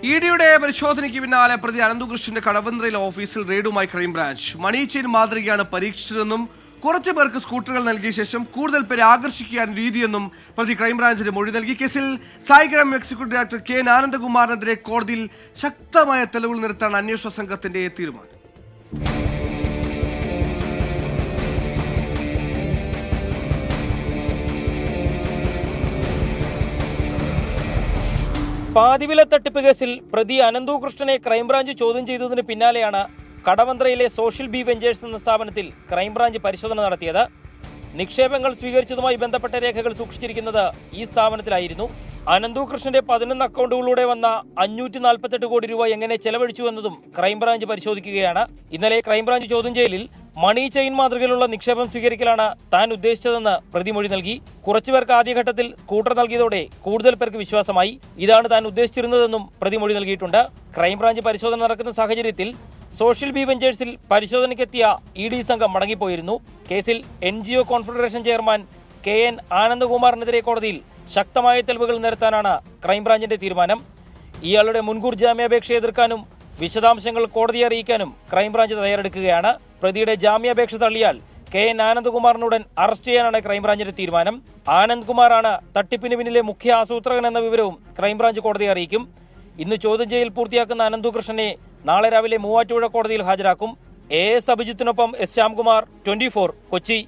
ഇഡിയുടെ പരിശോധനയ്ക്ക് പിന്നാലെ പ്രതി അനന്തകൃഷ്ണന്റെ കടവന്ത്രയിലെ ഓഫീസിൽ റെയ്ഡുമായി ക്രൈംബ്രാഞ്ച്. മണി ചെയിൻ മാതൃകയാണ് പരീക്ഷിച്ചതെന്നും കുറച്ചു പേർക്ക് സ്കൂട്ടറുകൾ നൽകിയ ശേഷം കൂടുതൽ പേരെ ആകർഷിക്കാൻ രീതിയെന്നും പ്രതി ക്രൈംബ്രാഞ്ചിന് മൊഴി നൽകി. കേസിൽ സായിഗ്രാം എക്സിക്യൂട്ടീവ് ഡയറക്ടർ കെ ആനന്ദകുമാറിനെതിരെ കോടതിയിൽ ശക്തമായ തെളിവുകൾ നിരത്താണ് അന്വേഷണ സംഘത്തിന്റെ തീരുമാനം. പാതിവില തട്ടിപ്പ് കേസിൽ പ്രതി അനന്തകൃഷ്ണനെ ക്രൈംബ്രാഞ്ച് ചോദ്യം ചെയ്തതിന് പിന്നാലെയാണ് കടവന്ത്രയിലെ സോഷ്യൽ ബി വെഞ്ചേഴ്സ് എന്ന സ്ഥാപനത്തിൽ ക്രൈംബ്രാഞ്ച് പരിശോധന നടത്തിയത്. നിക്ഷേപങ്ങൾ സ്വീകരിച്ചതുമായി ബന്ധപ്പെട്ട രേഖകൾ സൂക്ഷിച്ചിരിക്കുന്നത് ഈ സ്ഥാപനത്തിലായിരുന്നു. അനന്തകൃഷ്ണന്റെ 11 അക്കൗണ്ടുകളിലൂടെ വന്ന 548 കോടി രൂപ എങ്ങനെ ചെലവഴിച്ചു എന്നതും ക്രൈംബ്രാഞ്ച് പരിശോധിക്കുകയാണ്. ഇന്നലെ ക്രൈംബ്രാഞ്ച് ചോദ്യം ചെയ്യലിൽ മണി ചെയിൻ മാതൃകയിലുള്ള നിക്ഷേപം സ്വീകരിക്കലാണ് താൻ ഉദ്ദേശിച്ചതെന്ന് പ്രതി മൊഴി നൽകി. കുറച്ചുപേർക്ക് ആദ്യഘട്ടത്തിൽ സ്കൂട്ടർ നൽകിയതോടെ കൂടുതൽ പേർക്ക് വിശ്വാസമായി. ഇതാണ് താൻ ഉദ്ദേശിച്ചിരുന്നതെന്നും പ്രതി മൊഴി നൽകിയിട്ടുണ്ട്. ക്രൈംബ്രാഞ്ച് പരിശോധന നടക്കുന്ന സാഹചര്യത്തിൽ സോഷ്യൽ ബി വെഞ്ചേഴ്സിൽ പരിശോധനയ്ക്കെത്തിയ ഇ ഡി സംഘം മടങ്ങിപ്പോയിരുന്നു. കേസിൽ NGO കോൺഫെഡറേഷൻ ചെയർമാൻ കെ ആനന്ദകുമാറിനെതിരെ കോടതിയിൽ ശക്തമായ തെളിവുകൾ നിരത്താനാണ് ക്രൈംബ്രാഞ്ചിന്റെ തീരുമാനം. ഇയാളുടെ മുൻകൂർ ജാമ്യാപേക്ഷ എതിർക്കാനും വിശദാംശങ്ങൾ കോടതിയെ അറിയിക്കാനും ക്രൈംബ്രാഞ്ച് തയ്യാറെടുക്കുകയാണ്. പ്രതിയുടെ ജാമ്യാപേക്ഷ തള്ളിയാൽ കെ ആനന്ദകുമാറിനുടൻ അറസ്റ്റ് ചെയ്യാനാണ് ക്രൈംബ്രാഞ്ചിന്റെ തീരുമാനം. ആനന്ദ്കുമാറാണ് തട്ടിപ്പിന് പിന്നിലെ മുഖ്യ ആസൂത്രകൻ എന്ന വിവരവും ക്രൈംബ്രാഞ്ച് കോടതിയെ അറിയിക്കും. ഇന്ന് ചോദ്യം ചെയ്യൽ പൂർത്തിയാക്കുന്ന അനന്തകൃഷ്ണനെ നാളെ രാവിലെ മൂവാറ്റുപുഴ കോടതിയിൽ ഹാജരാക്കും. AS അഭിജിത്തിനൊപ്പം S Shyamkumar, 24, Kochi.